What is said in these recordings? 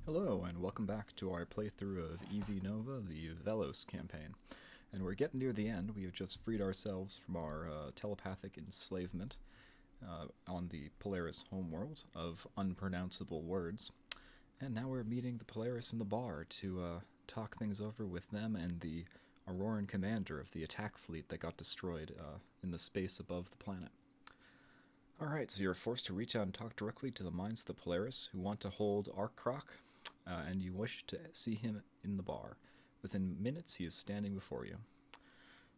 Hello, and welcome back to our playthrough of EV Nova, the Vell-os campaign. And we're getting near the end. We have just freed ourselves from our telepathic enslavement on the Polaris homeworld of unpronounceable words. And now we're meeting the Polaris in the bar to talk things over with them and the Auroran commander of the attack fleet that got destroyed in the space above the planet. Alright, so you're forced to reach out and talk directly to the minds of the Polaris who want to hold Arkrok, and you wish to see him in the bar. Within minutes, he is standing before you.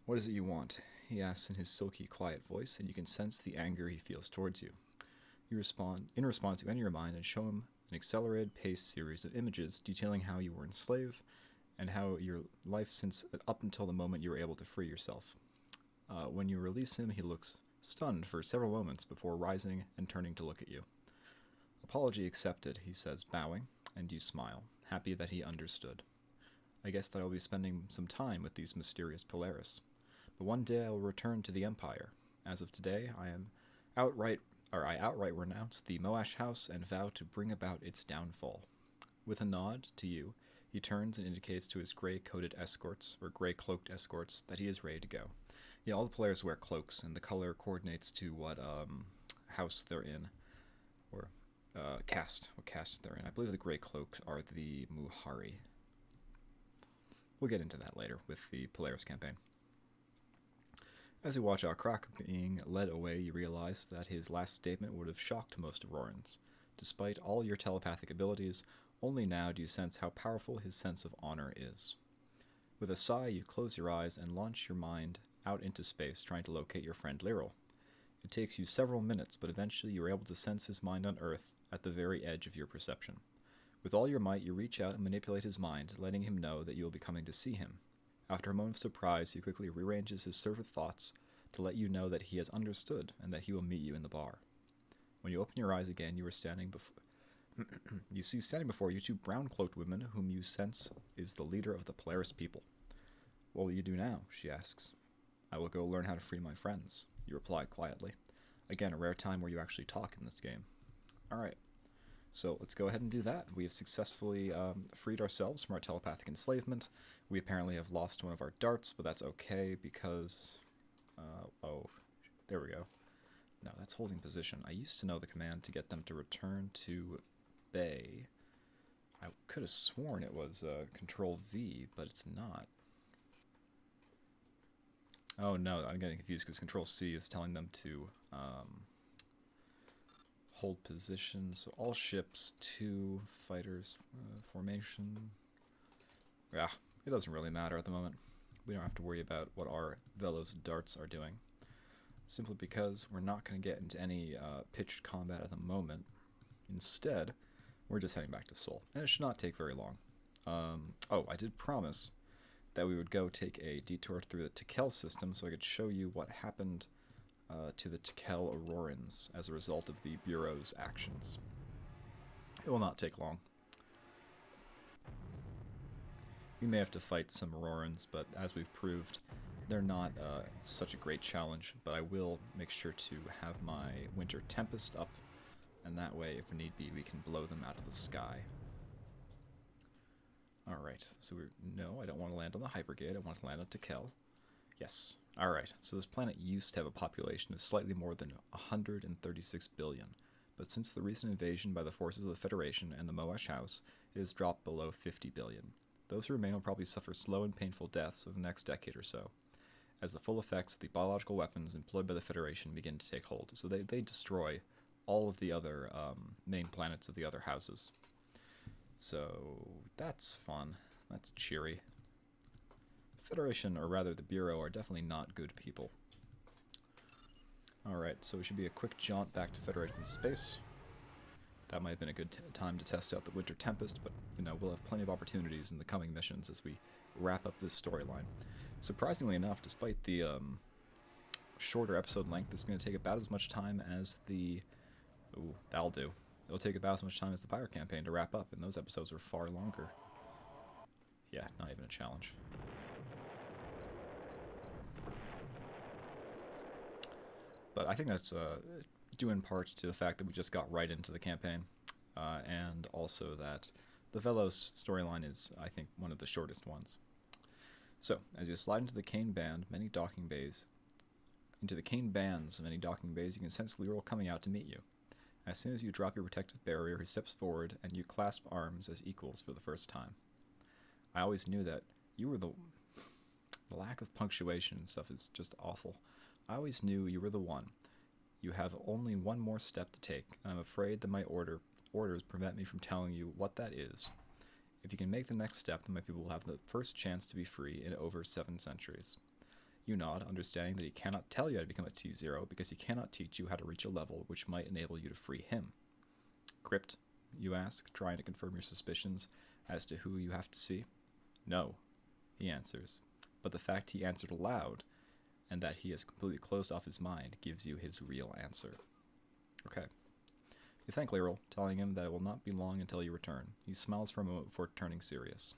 What is it you want? He asks in his silky, quiet voice, and you can sense the anger he feels towards you. You respond, in response, you enter your mind and show him an accelerated paced series of images detailing how you were enslaved and how your life since up until the moment you were able to free yourself. When you release him, he looks stunned for several moments before rising and turning to look at you. Apology accepted, he says, bowing, and you smile, happy that he understood. I guess that I will be spending some time with these mysterious Polaris. But one day I will return to the Empire. As of today, I outright renounce the Moash House and vow to bring about its downfall. With a nod to you, he turns and indicates to his gray-cloaked escorts, that he is ready to go. Yeah, all the players wear cloaks, and the color coordinates to what house they're in, or what caste they're in. I believe the gray cloaks are the Muhari. We'll get into that later with the Polaris campaign. As you watch Arkrok being led away, you realize that his last statement would have shocked most Aurorans. Despite all your telepathic abilities, only now do you sense how powerful his sense of honor is. With a sigh, you close your eyes and launch your mind out into space, trying to locate your friend Lyral. It takes you several minutes, but eventually you are able to sense his mind on Earth at the very edge of your perception. With all your might, you reach out and manipulate his mind, letting him know that you will be coming to see him. After a moment of surprise, he quickly rearranges his surf of thoughts to let you know that he has understood and that he will meet you in the bar. When you open your eyes again, you are standing before you see standing before you two brown-cloaked women whom you sense is the leader of the Polaris people. What will you do now? She asks. I will go learn how to free my friends, you reply quietly. Again, a rare time where you actually talk in this game. Alright, so let's go ahead and do that. We have successfully freed ourselves from our telepathic enslavement. We apparently have lost one of our darts, but that's okay because... oh, there we go. No, that's holding position. I used to know the command to get them to return to Bay. I could have sworn it was Control V, but it's not. Oh no, I'm getting confused because Control C is telling them to hold position. So all ships, 2 fighters, formation. Yeah, it doesn't really matter at the moment. We don't have to worry about what our Vell-os darts are doing. Simply because we're not going to get into any pitched combat at the moment. Instead, we're just heading back to Seoul. And it should not take very long. Oh, I did promise that we would go take a detour through the Tekel system so I could show you what happened to the Tekel Aurorans as a result of the Bureau's actions. It will not take long. We may have to fight some Aurorans, but as we've proved, they're not such a great challenge, but I will make sure to have my Winter Tempest up, and that way, if need be, we can blow them out of the sky. Alright, so no, I don't want to land on the Hypergate, I want to land on Tekel. Yes. Alright, so this planet used to have a population of slightly more than 136 billion, but since the recent invasion by the forces of the Federation and the Moash House, it has dropped below 50 billion. Those who remain will probably suffer slow and painful deaths over the next decade or so, as the full effects of the biological weapons employed by the Federation begin to take hold. So they destroy all of the other main planets of the other houses. So that's fun. That's cheery. Federation, or rather the Bureau, are definitely not good people. Alright, so it should be a quick jaunt back to Federation space. That might have been a good time to test out the Winter Tempest, but, you know, we'll have plenty of opportunities in the coming missions as we wrap up this storyline. Surprisingly enough, despite the shorter episode length, it's going to take about as much time as the... Ooh, that'll do. It'll take about as much time as the Pyre campaign to wrap up, and those episodes were far longer. Yeah, not even a challenge. But I think that's due in part to the fact that we just got right into the campaign, and also that the Vell-os storyline is, I think, one of the shortest ones. So, as you slide into the cane band, of many docking bays, you can sense Lyril coming out to meet you. As soon as you drop your protective barrier, he steps forward, and you clasp arms as equals for the first time. I always knew that you were the lack of punctuation and stuff is just awful. I always knew you were the one. You have only one more step to take, and I'm afraid that my orders prevent me from telling you what that is. If you can make the next step, then my people will have the first chance to be free in over 7 centuries. You nod, understanding that he cannot tell you how to become a T0 because he cannot teach you how to reach a level which might enable you to free him. Crypt, you ask, trying to confirm your suspicions as to who you have to see. No, he answers, but the fact he answered aloud and that he has completely closed off his mind gives you his real answer. Okay. You thank Lyril, telling him that it will not be long until you return. He smiles for a moment before turning serious.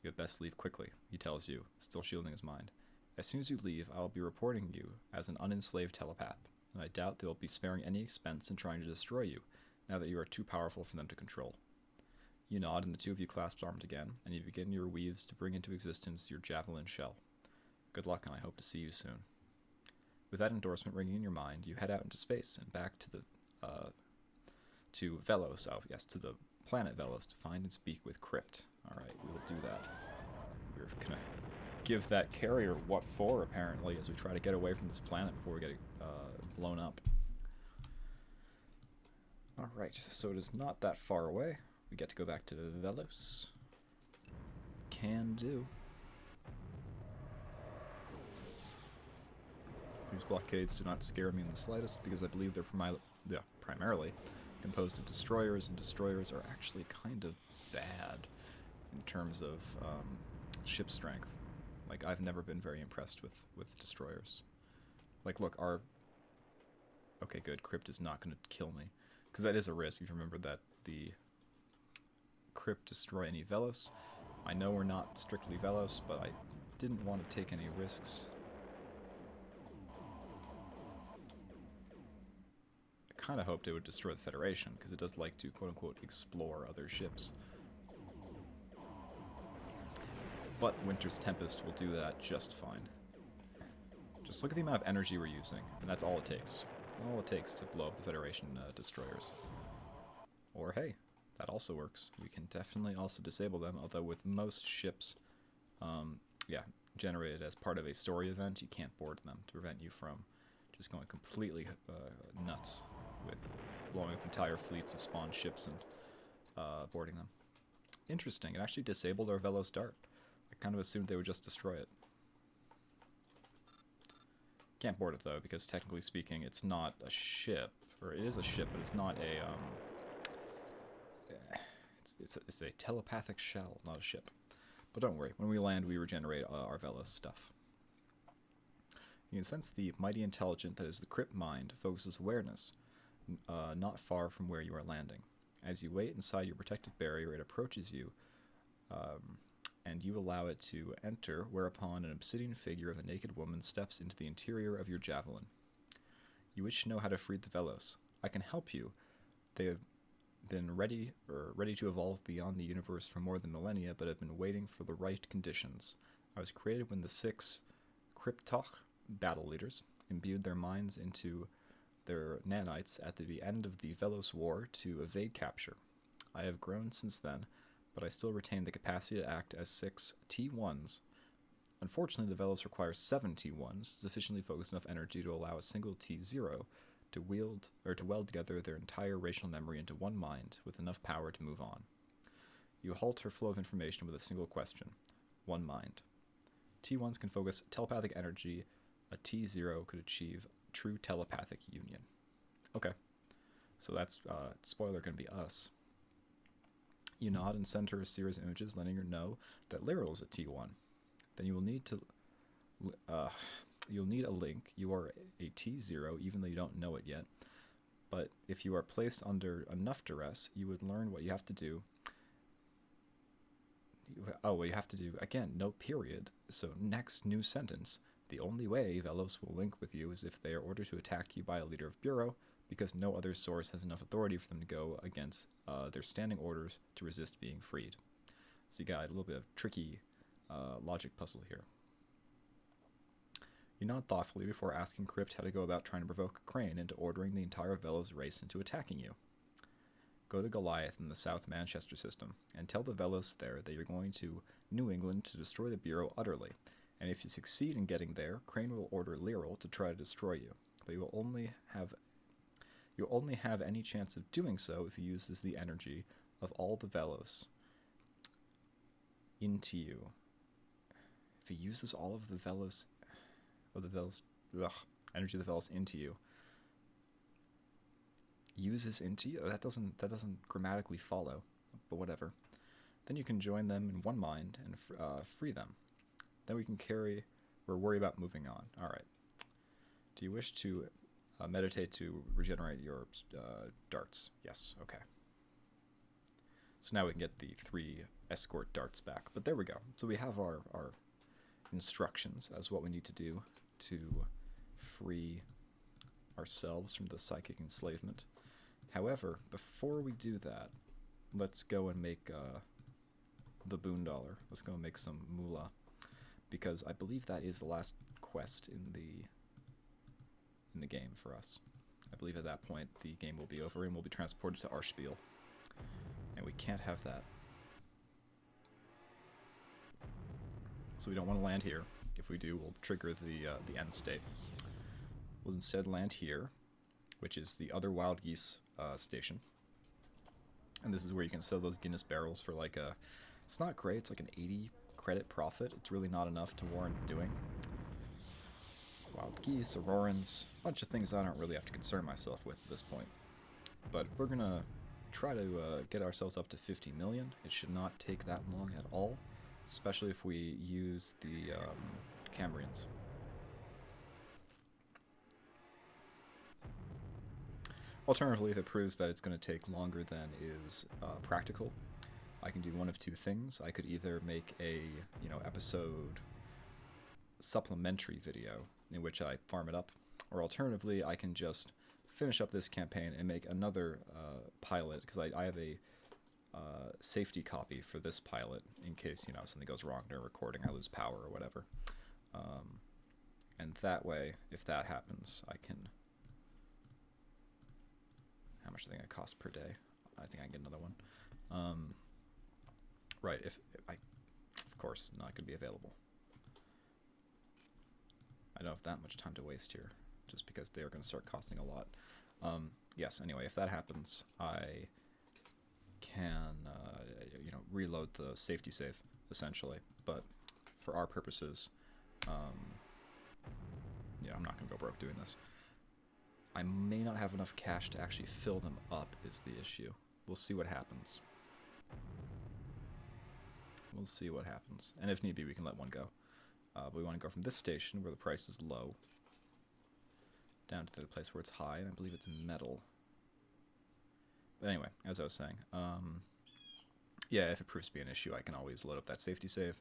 You had best leave quickly, he tells you, still shielding his mind. As soon as you leave, I will be reporting you as an unenslaved telepath, and I doubt they will be sparing any expense in trying to destroy you, now that you are too powerful for them to control. You nod, and the two of you clasp arms again, and you begin your weaves to bring into existence your javelin shell. Good luck, and I hope to see you soon. With that endorsement ringing in your mind, you head out into space and back to the to Vell-os, to the planet Vell-os, to find and speak with Crypt. Alright, we will do that. We're gonna give that carrier what for, apparently, as we try to get away from this planet before we get blown up. Alright, so it is not that far away. We get to go back to Vell-os. Can do. These blockades do not scare me in the slightest because I believe they're primarily composed of destroyers, and destroyers are actually kind of bad in terms of ship strength. Like, I've never been very impressed with destroyers. Like, look, okay, good, Crypt is not going to kill me, because that is a risk, if you remember that the Crypt destroy any Vell-os. I know we're not strictly Vell-os, but I didn't want to take any risks. Kind of hoped it would destroy the Federation, because it does like to quote-unquote explore other ships. But Winter's Tempest will do that just fine. Just look at the amount of energy we're using, and that's all it takes. All it takes to blow up the Federation destroyers. Or hey, that also works. We can definitely also disable them, although with most ships, generated as part of a story event, you can't board them to prevent you from just going completely nuts with blowing up entire fleets of spawn ships and boarding them. Interesting, it actually disabled our Vell-os dart. I kind of assumed they would just destroy it. Can't board it though, because technically speaking, it's not a ship, or it is a ship, but it's not a it's a telepathic shell, not a ship. But don't worry, when we land, we regenerate our Vell-os stuff. You can sense the mighty intelligent that is the Crypt mind focuses awareness, not far from where you are landing. As you wait inside your protective barrier, it approaches you, and you allow it to enter, whereupon an obsidian figure of a naked woman steps into the interior of your javelin. You wish to know how to free the Vell-os. I can help you. They have been ready to evolve beyond the universe for more than millennia, but have been waiting for the right conditions. I was created when the 6 Cryptoch battle leaders imbued their minds into their nanites at the end of the Vell-os War to evade capture. I have grown since then, but I still retain the capacity to act as 6 T1s. Unfortunately, the Vell-os require 7 T1s, sufficiently focused enough energy to allow a single T0 to weld together their entire racial memory into one mind, with enough power to move on. You halt her flow of information with a single question. One mind. T1s can focus telepathic energy. A T0 could achieve true telepathic union. Okay. So that's, spoiler, going to be us. You nod and send her a series of images letting her know that Lyril is a T1. Then you will need to... you'll need a link. You are a T0, even though you don't know it yet. But if you are placed under enough duress, you would learn what you have to do. What you have to do, again, no period. So next new sentence. The only way Vell-os will link with you is if they are ordered to attack you by a leader of Bureau, because no other source has enough authority for them to go against their standing orders to resist being freed. So you got a little bit of tricky logic puzzle here. You nod thoughtfully before asking Crypt how to go about trying to provoke Crane into ordering the entire Vell-os race into attacking you. Go to Goliath in the South Manchester system, and tell the Vell-os there that you're going to New England to destroy the Bureau utterly, and if you succeed in getting there, Crane will order Lyril to try to destroy you, but you'll only have any chance of doing so if he uses the energy of all the Vell-os into you. If he uses all of the Vell-os, or the Vell-os, energy of the Vell-os into you. Uses into you? That doesn't grammatically follow, but whatever. Then you can join them in one mind and free them. Then we can worry about moving on. All right. Do you wish to meditate to regenerate your darts? Yes. Okay. So now we can get the 3 escort darts back. But there we go. So we have our instructions as what we need to do to free ourselves from the psychic enslavement. However, before we do that, let's go and make the boondollar. Let's go and make some moolah, because I believe that is the last quest in the game for us. I believe at that point the game will be over and we'll be transported to Arshspiel, and we can't have that. So we don't want to land here. If we do, we'll trigger the end state. We'll instead land here, which is the other wild geese station. And this is where you can sell those Guinness barrels for like a... It's not great, it's like an 80 credit profit. It's really not enough to warrant doing. Wild geese, aurorans, a bunch of things I don't really have to concern myself with at this point. But we're going to try to get ourselves up to 50 million. It should not take that long at all, especially if we use the Cambrians. Alternatively, if it proves that it's going to take longer than is practical, I can do one of two things. I could either make a episode supplementary video in which I farm it up, or alternatively, I can just finish up this campaign and make another pilot, because I have a safety copy for this pilot in case something goes wrong during recording, I lose power or whatever. And that way, if that happens, I can... How much do I think it costs per day? I think I can get another one. Right, if I... Of course, not going to be available. I don't have that much time to waste here, just because they are going to start costing a lot. Yes, anyway, if that happens, I can, reload the safety save, essentially. But for our purposes, I'm not going to go broke doing this. I may not have enough cash to actually fill them up is the issue. We'll see what happens. We'll see what happens. And if need be, we can let one go. But we want to go from this station, where the price is low, down to the place where it's high, and I believe it's metal. But anyway, as I was saying, yeah, if it proves to be an issue, I can always load up that safety save,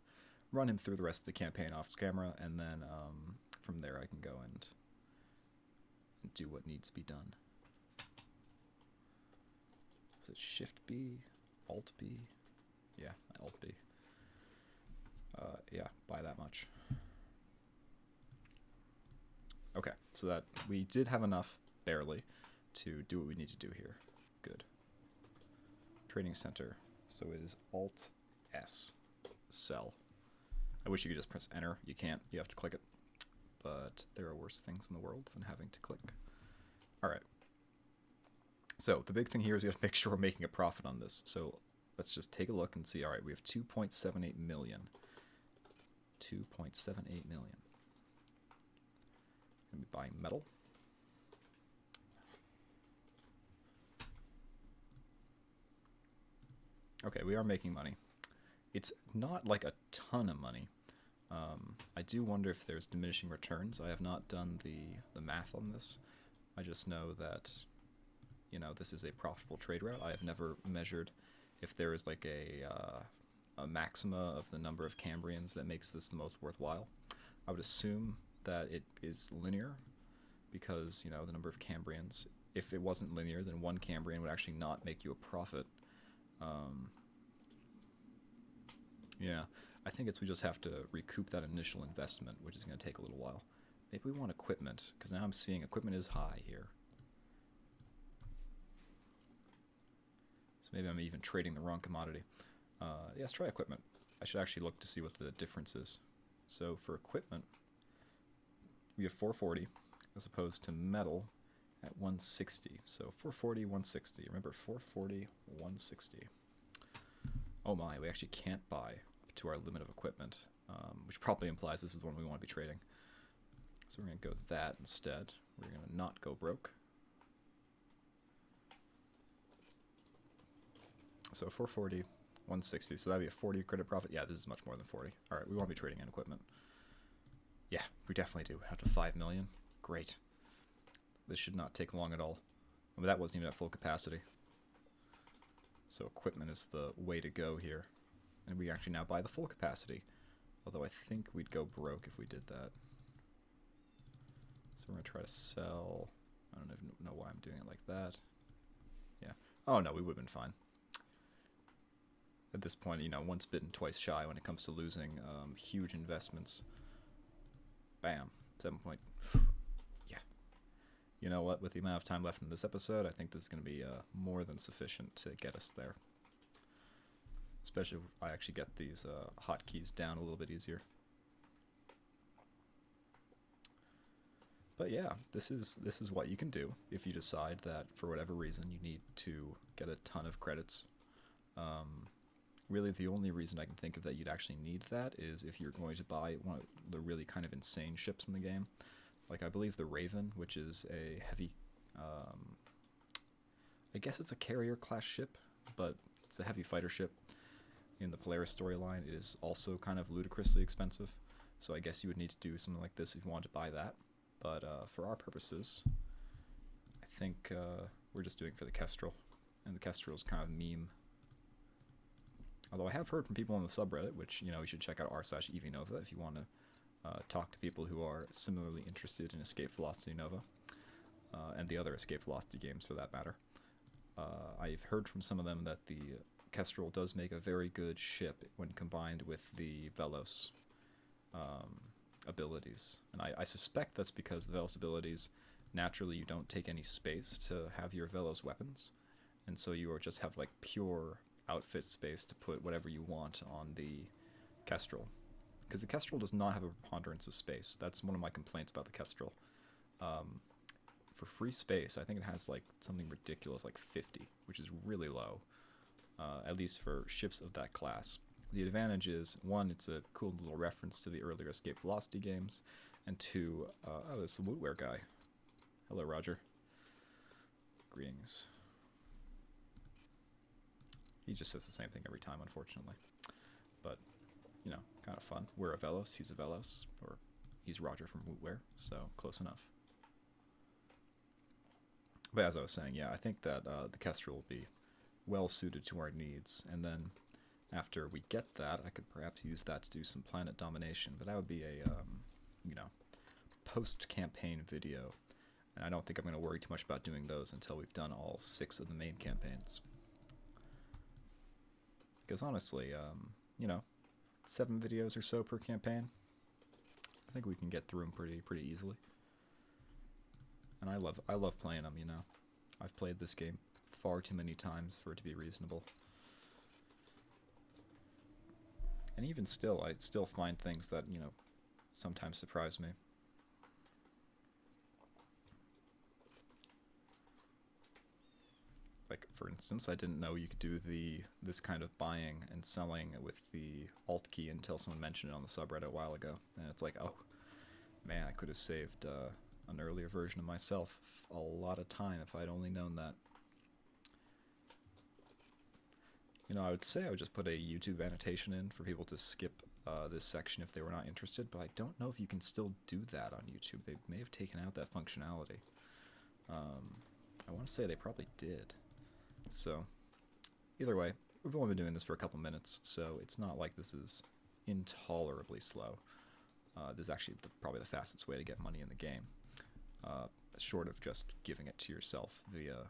run him through the rest of the campaign off camera, and then from there I can go and do what needs to be done. Is it Shift B? Alt B? Yeah, Alt B. Yeah, by that much. Okay, so that we did have enough, barely, to do what we need to do here. Good. Trading center. So it is Alt S. Sell. I wish you could just press enter. You can't. You have to click it. But there are worse things in the world than having to click. Alright. So the big thing here is we have to make sure we're making a profit on this. So let's just take a look and see. Alright, we have 2.78 million. 2.78 million. Gonna be buying metal. Okay, we are making money. It's not like a ton of money. I do wonder if there's diminishing returns. I have not done the math on this. I just know that, this is a profitable trade route. I have never measured if there is like a maxima of the number of Cambrians that makes this the most worthwhile. I would assume that it is linear because, the number of Cambrians if it wasn't linear, then one Cambrian would actually not make you a profit. Yeah, I think we just have to recoup that initial investment, which is going to take a little while. Maybe we want equipment, because now I'm seeing equipment is high here. So maybe I'm even trading the wrong commodity. Yeah, let's try equipment. I should actually look to see what the difference is. So for equipment, we have 440 as opposed to metal at 160. So 440, 160. Remember, 440, 160. Oh my, we actually can't buy up to our limit of equipment, which probably implies this is one we want to be trading. So we're going to go that instead. We're going to not go broke. So 440, 160. So that'd be a 40 credit profit. Yeah, this is much more than 40. All right, we want to be trading in equipment. Yeah, we definitely do. Out to 5 million. Great. This should not take long at all. I mean, that wasn't even at full capacity. So equipment is the way to go here. And we actually now buy the full capacity. Although I think we'd go broke if we did that. So we're going to try to sell. I don't even know why I'm doing it like that. Yeah. Oh no, we would have been fine. At this point, you know, once bitten, twice shy when it comes to losing huge investments. Bam. 7 point. Yeah. You know what? With the amount of time left in this episode, I think this is going to be more than sufficient to get us there. Especially if I actually get these hotkeys down a little bit easier. But yeah, this is what you can do if you decide that for whatever reason you need to get a ton of credits. Really, the only reason I can think of that you'd actually need that is if you're going to buy one of the really kind of insane ships in the game. Like, I believe the Raven, which is a heavy... I guess it's a carrier-class ship, but it's a heavy fighter ship. In the Polaris storyline, it is also kind of ludicrously expensive. So I guess you would need to do something like this if you wanted to buy that. But for our purposes, I think we're just doing for the Kestrel. And the Kestrel is kind of meme. Although I have heard from people on the subreddit, which, you know, you should check out r/EVNova if you want to talk to people who are similarly interested in Escape Velocity Nova, and the other Escape Velocity games for that matter. I've heard from some of them that the Kestrel does make a very good ship when combined with the Vell-os abilities. And I suspect that's because the Vell-os abilities, naturally you don't take any space to have your Vell-os weapons, and so you just have like pure outfit space to put whatever you want on the Kestrel. Because the Kestrel does not have a preponderance of space. That's one of my complaints about the Kestrel. For free space, I think it has like something ridiculous like 50, which is really low, at least for ships of that class. The advantage is, one, it's a cool little reference to the earlier Escape Velocity games, and two, oh, there's the Wootware guy. Hello, Roger. Greetings. He just says the same thing every time, unfortunately. But, you know, kind of fun. We're a Vell-os, he's a Vell-os, or he's Roger from Wootware, so close enough. But as I was saying, yeah, I think that the Kestrel will be well suited to our needs, and then after we get that, I could perhaps use that to do some planet domination, but that would be a, you know, post-campaign video, and I don't think I'm going to worry too much about doing those until we've done all 6 of the main campaigns. Because honestly, you know, 7 videos or so per campaign, I think we can get through them pretty easily. And I love playing them, you know. I've played this game far too many times for it to be reasonable. And even still, I still find things that, you know, sometimes surprise me. Like, for instance, I didn't know you could do this kind of buying and selling with the Alt key until someone mentioned it on the subreddit a while ago. And it's like, oh, man, I could have saved an earlier version of myself a lot of time if I'd only known that. You know, I would say I would just put a YouTube annotation in for people to skip this section if they were not interested, but I don't know if you can still do that on YouTube. They may have taken out that functionality. I want to say they probably did. So, either way, we've only been doing this for a couple minutes, so it's not like this is intolerably slow. This is actually probably the fastest way to get money in the game. short of just giving it to yourself via,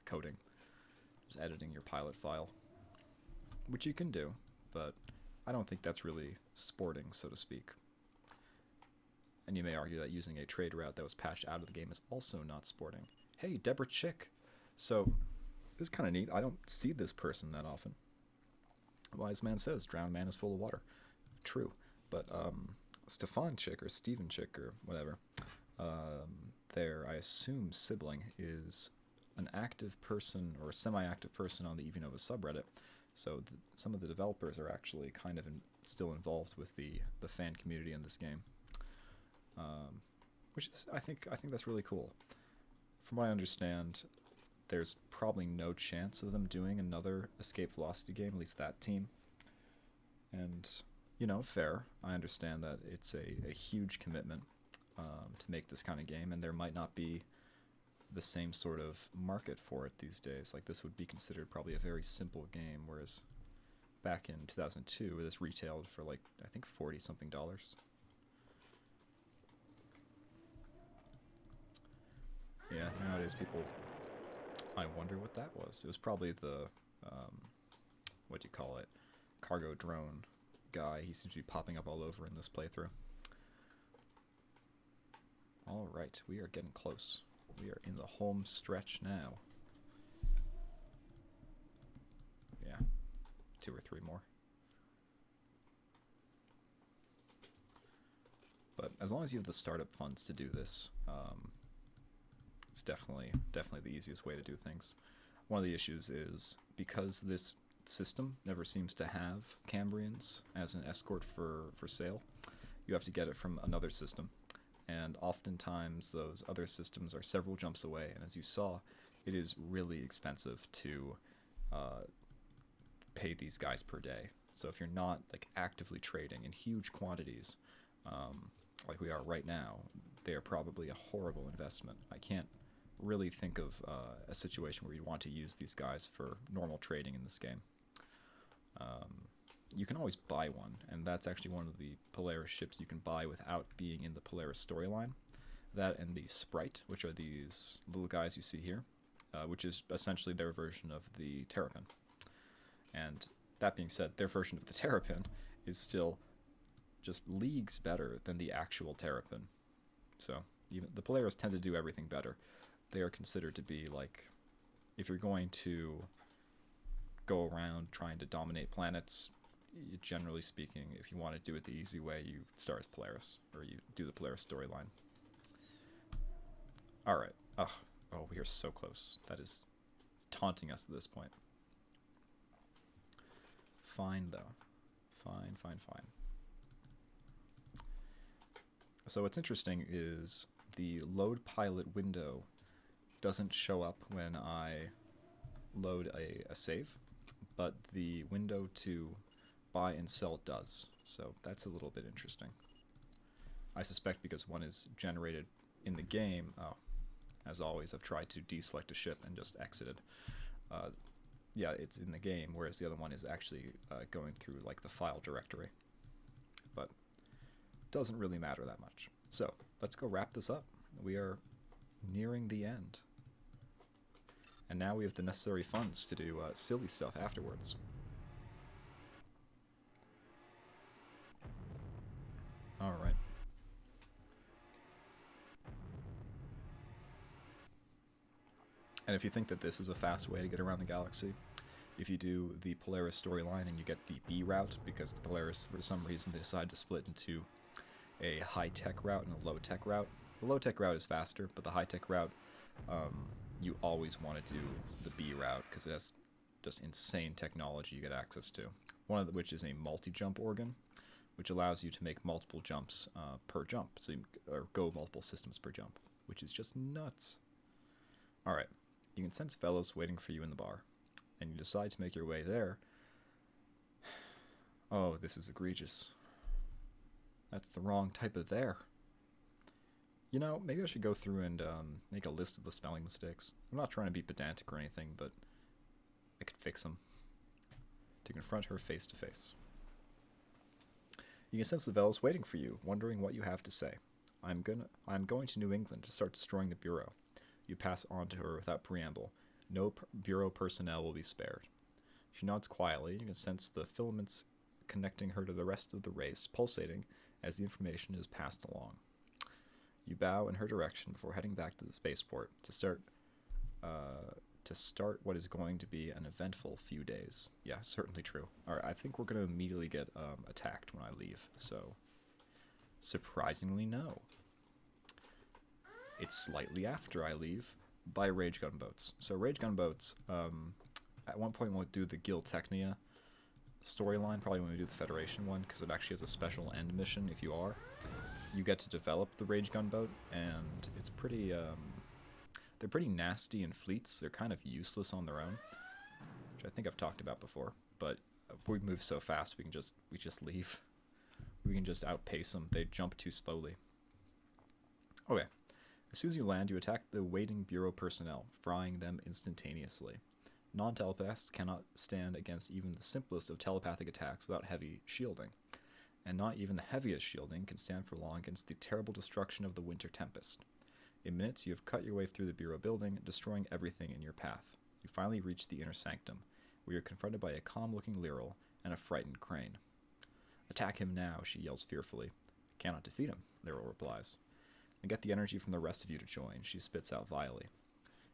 coding, just editing your pilot file, which you can do, but I don't think that's really sporting, so to speak. And you may argue that using a trade route that was patched out of the game is also not sporting. Hey, Deborah Chick! So, this is kind of neat. I don't see this person that often. Wise man says, drowned man is full of water. True. But, Stefan Chick, or Steven Chick, or whatever, their, I assume, sibling is an active person, or semi-active person on the EVNova subreddit. So some of the developers are actually kind of still involved with the fan community in this game. Which is, I think that's really cool. From what I understand, there's probably no chance of them doing another Escape Velocity game, at least that team. And, fair. I understand that it's a huge commitment to make this kind of game, and there might not be the same sort of market for it these days. Like, this would be considered probably a very simple game, whereas back in 2002, this retailed for, like, I think $40-something. Yeah, nowadays people, I wonder what that was. It was probably the, what do you call it, cargo drone guy. He seems to be popping up all over in this playthrough. Alright, we are getting close. We are in the home stretch now. Yeah, 2 or 3 more. But as long as you have the startup funds to do this, it's definitely the easiest way to do things. One of the issues is, because this system never seems to have Cambrians as an escort for sale, you have to get it from another system. And oftentimes those other systems are several jumps away, and as you saw, it is really expensive to pay these guys per day. So if you're not like actively trading in huge quantities, like we are right now, they are probably a horrible investment. I can't really think of a situation where you'd want to use these guys for normal trading in this game. You can always buy one, and that's actually one of the Polaris ships you can buy without being in the Polaris storyline. That and the Sprite, which are these little guys you see here, which is essentially their version of the Terrapin. And that being said, their version of the Terrapin is still just leagues better than the actual Terrapin. So even the Polaris tend to do everything better. They are considered to be like, if you're going to go around trying to dominate planets, generally speaking, if you want to do it the easy way, you start as Polaris, or you do the Polaris storyline. Alright. Oh, we are so close. It's taunting us at this point. Fine, though. Fine. So what's interesting is the load pilot window doesn't show up when I load a save, but the window to buy and sell does. So that's a little bit interesting. I suspect because one is generated in the game. Oh, as always, I've tried to deselect a ship and just exited. Yeah, it's in the game, whereas the other one is actually going through like the file directory. But doesn't really matter that much. So let's go wrap this up. We are nearing the end. And now we have the necessary funds to do silly stuff afterwards. Alright. And if you think that this is a fast way to get around the galaxy, if you do the Polaris storyline and you get the B route, because the Polaris, for some reason, they decided to split into a high-tech route and a low-tech route. The low-tech route is faster, but the high-tech route, you always want to do the B route, because it has just insane technology you get access to. One of which is a multi-jump organ, which allows you to make multiple jumps per jump, or go multiple systems per jump, which is just nuts. Alright, you can sense Vell-os waiting for you in the bar, and you decide to make your way there. Oh, this is egregious. That's the wrong type of there. You know, maybe I should go through and make a list of the spelling mistakes. I'm not trying to be pedantic or anything, but I could fix them. To confront her face to face. You can sense the Vell-os waiting for you, wondering what you have to say. I'm going to New England to start destroying the Bureau. You pass on to her without preamble. No Bureau personnel will be spared. She nods quietly. You can sense the filaments connecting her to the rest of the race pulsating as the information is passed along. You bow in her direction before heading back to the spaceport to start what is going to be an eventful few days. Yeah, certainly true. Alright, I think we're going to immediately get attacked when I leave, so surprisingly no. It's slightly after I leave by rage gunboats. So rage gunboats, at one point we'll do the Gil Technia storyline, probably when we do the Federation one, because it actually has a special end mission if you are. You get to develop the rage gunboat, and it's pretty, they're pretty nasty in fleets. They're kind of useless on their own, which I think I've talked about before, but we move so fast we just leave. We can just outpace them. They jump too slowly. Okay. As soon as you land, you attack the waiting Bureau personnel, frying them instantaneously. Non-telepaths cannot stand against even the simplest of telepathic attacks without heavy shielding, and not even the heaviest shielding can stand for long against the terrible destruction of the Winter Tempest. In minutes, you have cut your way through the Bureau building, destroying everything in your path. You finally reach the inner sanctum, where you're confronted by a calm-looking Lyral and a frightened Crane. "Attack him now," she yells fearfully. "Cannot defeat him," Lyral replies. "And get the energy from the rest of you to join," she spits out vilely.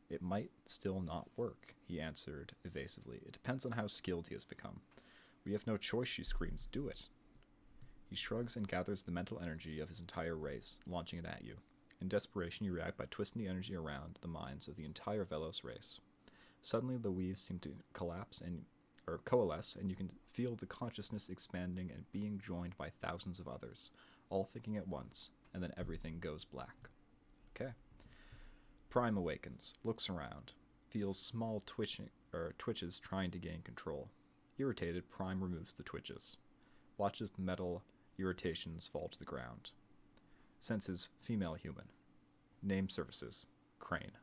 "It might still not work," he answered evasively. "It depends on how skilled he has become." "We have no choice," she screams. "Do it." He shrugs and gathers the mental energy of his entire race, launching it at you. In desperation, you react by twisting the energy around the minds of the entire Vell-os race. Suddenly, the weaves seem to coalesce, and you can feel the consciousness expanding and being joined by thousands of others, all thinking at once, and then everything goes black. Okay. Prime awakens, looks around, feels small twitches trying to gain control. Irritated, Prime removes the twitches, watches the metal irritations fall to the ground. Senses female human. Name services, Crane.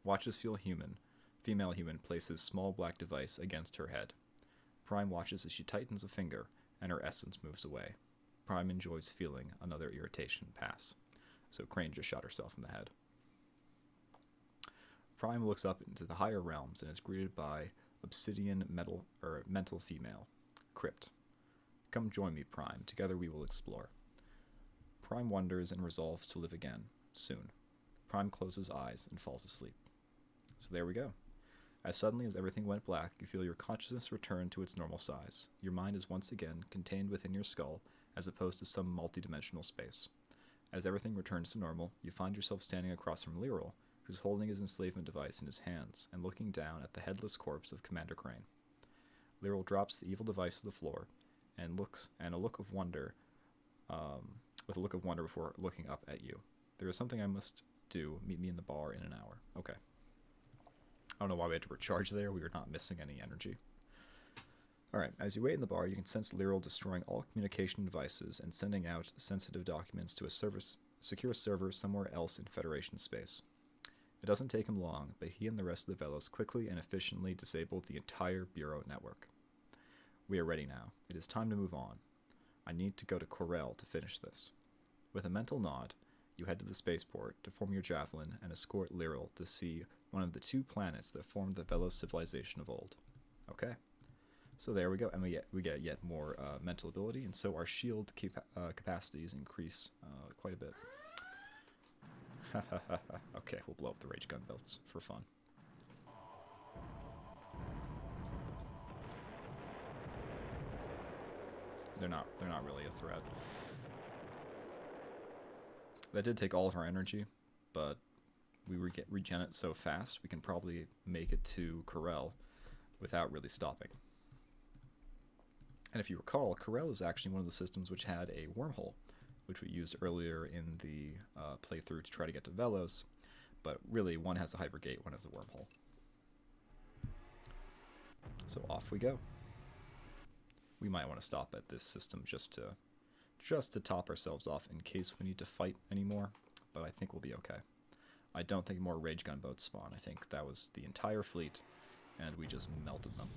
Watches female human places small black device against her head. Prime watches as she tightens a finger and her essence moves away. Prime enjoys feeling another irritation pass. So Crane just shot herself in the head. Prime looks up into the higher realms and is greeted by obsidian mental female, Crypt. "Come join me, Prime. Together we will explore." Prime wonders and resolves to live again, soon. Prime closes eyes and falls asleep. So there we go. As suddenly as everything went black, you feel your consciousness return to its normal size. Your mind is once again contained within your skull, as opposed to some multidimensional space. As everything returns to normal, you find yourself standing across from Lyral, who's holding his enslavement device in his hands and looking down at the headless corpse of Commander Crane. Lyral drops the evil device to the floor and with a look of wonder before looking up at you. "There is something I must do. Meet me in the bar in an hour." Okay. I don't know why we had to recharge there. We were not missing any energy. Alright, as you wait in the bar, you can sense Lyral destroying all communication devices and sending out sensitive documents to a secure server somewhere else in Federation space. It doesn't take him long, but he and the rest of the Vell-os quickly and efficiently disabled the entire Bureau network. "We are ready now. It is time to move on. I need to go to Corel to finish this." With a mental nod, you head to the spaceport to form your javelin and escort Lyral to see one of the 2 planets that formed the Vell-os civilization of old. Okay, so there we go, and we get yet more mental ability, and so our shield capacities increase quite a bit. Okay, we'll blow up the rage gunboats for fun. They're not really a threat. That did take all of our energy, but we regen it so fast we can probably make it to Corel without really stopping. And if you recall, Corel is actually one of the systems which had a wormhole, which we used earlier in the playthrough to try to get to Vell-os, but really one has a hypergate, one has a wormhole. So off we go. We might want to stop at this system just to top ourselves off in case we need to fight anymore, but I think we'll be okay. I don't think more rage gunboats spawn. I think that was the entire fleet, and we just melted them.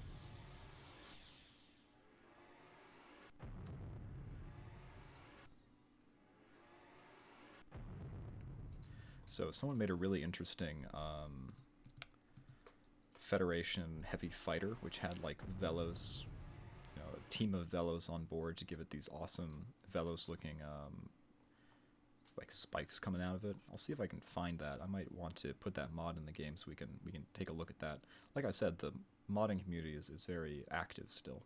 So someone made a really interesting Federation heavy fighter, which had like Vell-os, a team of Vell-os on board to give it these awesome Vell-os looking like spikes coming out of it. I'll see if I can find that. I might want to put that mod in the game so we can take a look at that. Like I said, the modding community is very active still.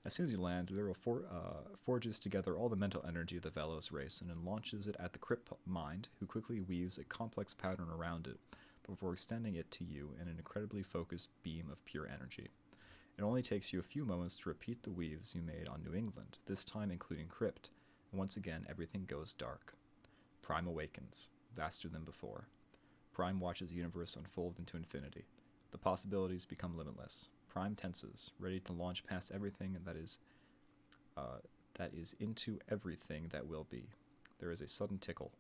As soon as you land, Vero forges together all the mental energy of the Vell-os race and then launches it at the Crypt Mind, who quickly weaves a complex pattern around it before extending it to you in an incredibly focused beam of pure energy. It only takes you a few moments to repeat the weaves you made on New England, this time including Crypt, and once again everything goes dark. Prime awakens, vaster than before. Prime watches the universe unfold into infinity. The possibilities become limitless. Prime tenses, ready to launch past everything that is into everything that will be. There is a sudden tickle.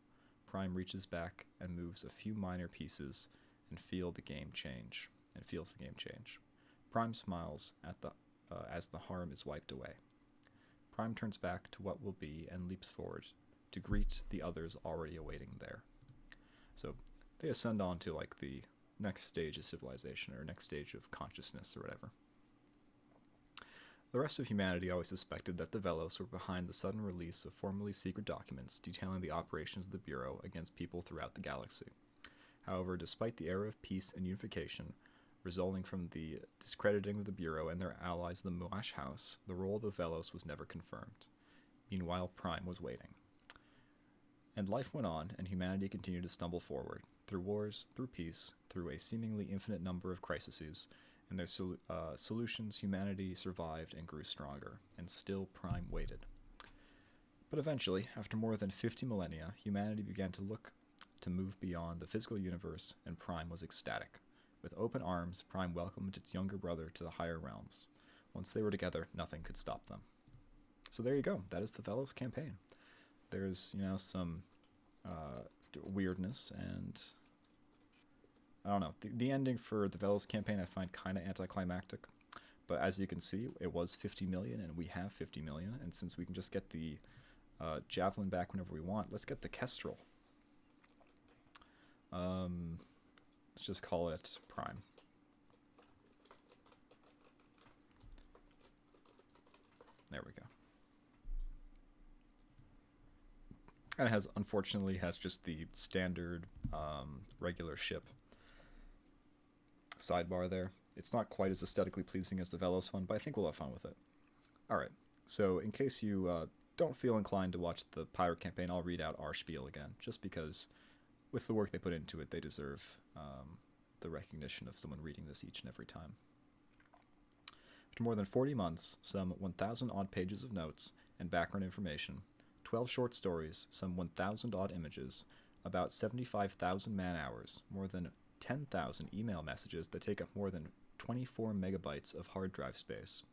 Prime reaches back and moves a few minor pieces and feels the game change. Prime smiles as the harm is wiped away. Prime turns back to what will be and leaps forward to greet the others already awaiting there. So they ascend on to like the next stage of civilization or next stage of consciousness or whatever. The rest of humanity always suspected that the Vell-os were behind the sudden release of formerly secret documents detailing the operations of the Bureau against people throughout the galaxy. However, despite the era of peace and unification resulting from the discrediting of the Bureau and their allies the Muash House, the role of the Vell-os was never confirmed. Meanwhile, Prime was waiting. And life went on, and humanity continued to stumble forward, through wars, through peace, through a seemingly infinite number of crises, and their solutions, humanity survived and grew stronger, and still Prime waited. But eventually, after more than 50 millennia, humanity began to move beyond the physical universe, and Prime was ecstatic. With open arms, Prime welcomed its younger brother to the higher realms. Once they were together, nothing could stop them. So there you go. That is the Vell-os campaign. There's, some weirdness, and I don't know. The ending for the Vell-os campaign I find kind of anticlimactic, but as you can see, it was 50 million, and we have 50 million, and since we can just get the Javelin back whenever we want, let's get the Kestrel. Let's just call it Prime. There we go. And it unfortunately has just the standard regular ship sidebar there. It's not quite as aesthetically pleasing as the Vell-os one, but I think we'll have fun with it. Alright, so in case you don't feel inclined to watch the pirate campaign, I'll read out our spiel again, just because with the work they put into it, they deserve the recognition of someone reading this each and every time. After more than 40 months, some 1,000 odd pages of notes and background information, 12 short stories, some 1,000 odd images, about 75,000 man-hours, more than 10,000 email messages that take up more than 24 megabytes of hard drive space,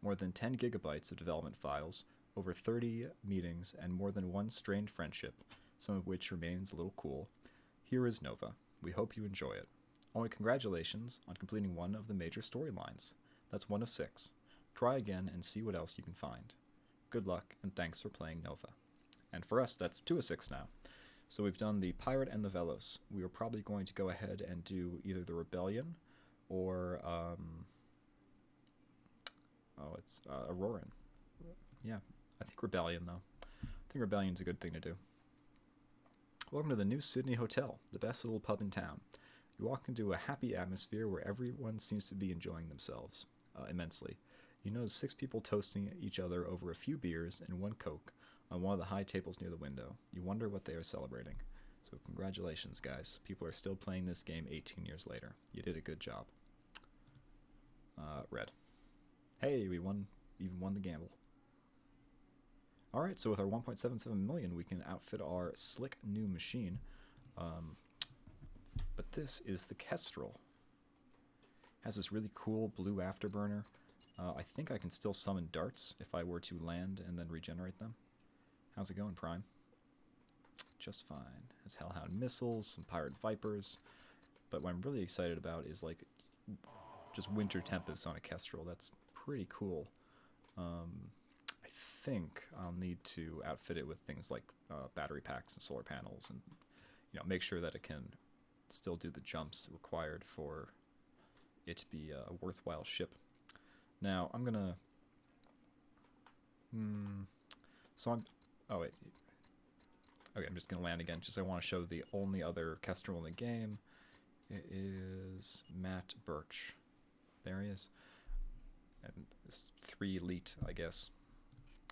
more than 10 gigabytes of development files, over 30 meetings, and more than one strained friendship, some of which remains a little cool. Here is Nova. We hope you enjoy it. Only congratulations on completing one of the major storylines. That's 1 of 6. Try again and see what else you can find. Good luck, and thanks for playing Nova. And for us, that's 2 of 6 now. So we've done the Pirate and the Vell-os. We are probably going to go ahead and do either the Rebellion or, it's Auroran. Yeah, I think Rebellion, though. I think Rebellion's a good thing to do. Welcome to the New Sydney Hotel, the best little pub in town. You walk into a happy atmosphere where everyone seems to be enjoying themselves immensely. You notice 6 people toasting each other over a few beers and 1 Coke on one of the high tables near the window. You wonder what they are celebrating. So congratulations, guys. People are still playing this game 18 years later. You did a good job. Red. Hey, we won. Even won the gamble. Alright, so with our 1.77 million, we can outfit our slick new machine. But this is the Kestrel. Has this really cool blue afterburner. I think I can still summon darts if I were to land and then regenerate them. How's it going, Prime? Just fine. Has Hellhound missiles, some Pirate Vipers. But what I'm really excited about is like just Winter Tempest on a Kestrel. That's pretty cool. I think I'll need to outfit it with things like battery packs and solar panels and make sure that it can still do the jumps required for it to be a worthwhile ship. Now I'm gonna. Oh wait. Okay, I'm just gonna land again. Just I want to show the only other Kestrel in the game. It is Matt Birch. There he is. And it's 3 elite, I guess.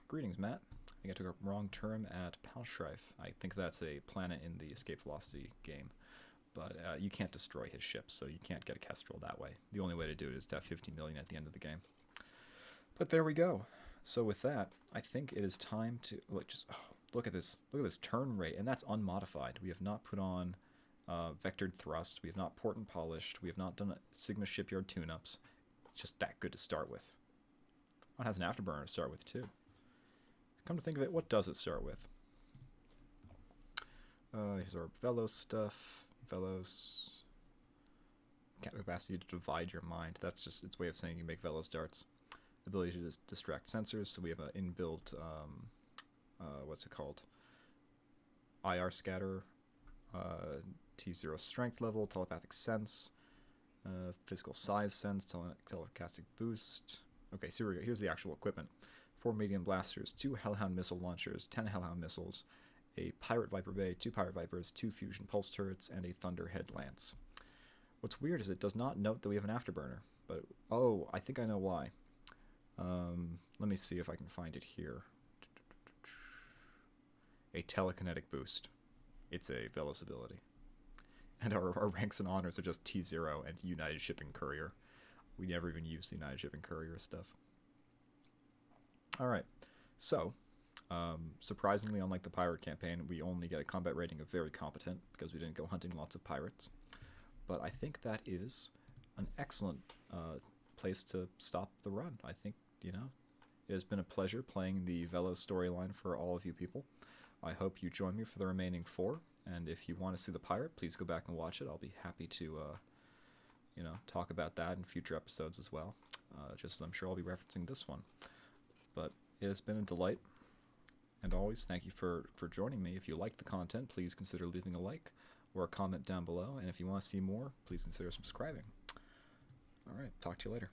Greetings, Matt. I think I took a wrong turn at Palshrife. I think that's a planet in the Escape Velocity game. But you can't destroy his ship, so you can't get a Kestrel that way. The only way to do it is to have 50 million at the end of the game. But there we go. So with that, I think it is time to look at this. Look at this turn rate, and that's unmodified. We have not put on vectored thrust. We have not port and polished. We have not done Sigma shipyard tune-ups. It's just that good to start with. Oh, it has an afterburner to start with too. Come to think of it, what does it start with? Here's our Vell-os stuff. Vell-os. Capacity to divide your mind. That's just its way of saying you make Vell-os darts. Ability to distract sensors. So we have an inbuilt, what's it called? IR scatter. T0 strength level. Telepathic sense. Physical size sense. Telepathic boost. Okay, so here's the actual equipment. 4 medium blasters, 2 Hellhound missile launchers, 10 Hellhound missiles, a Pirate Viper Bay, 2 Pirate Vipers, 2 Fusion Pulse turrets, and a Thunderhead Lance. What's weird is it does not note that we have an afterburner, but oh, I think I know why. Let me see if I can find it here. A telekinetic boost. It's a Vell-os ability. And our ranks and honors are just T0 and United Shipping Courier. We never even use the United Shipping Courier stuff. Alright, so, surprisingly, unlike the pirate campaign, we only get a combat rating of very competent because we didn't go hunting lots of pirates. But I think that is an excellent place to stop the run. I think, it has been a pleasure playing the Vell-os storyline for all of you people. I hope you join me for the remaining 4, and if you want to see the pirate, please go back and watch it. I'll be happy to, talk about that in future episodes as well, just as I'm sure I'll be referencing this one. But it has been a delight, and always thank you for joining me. If you like the content, please consider leaving a like or a comment down below, and if you want to see more, please consider subscribing. Alright, talk to you later.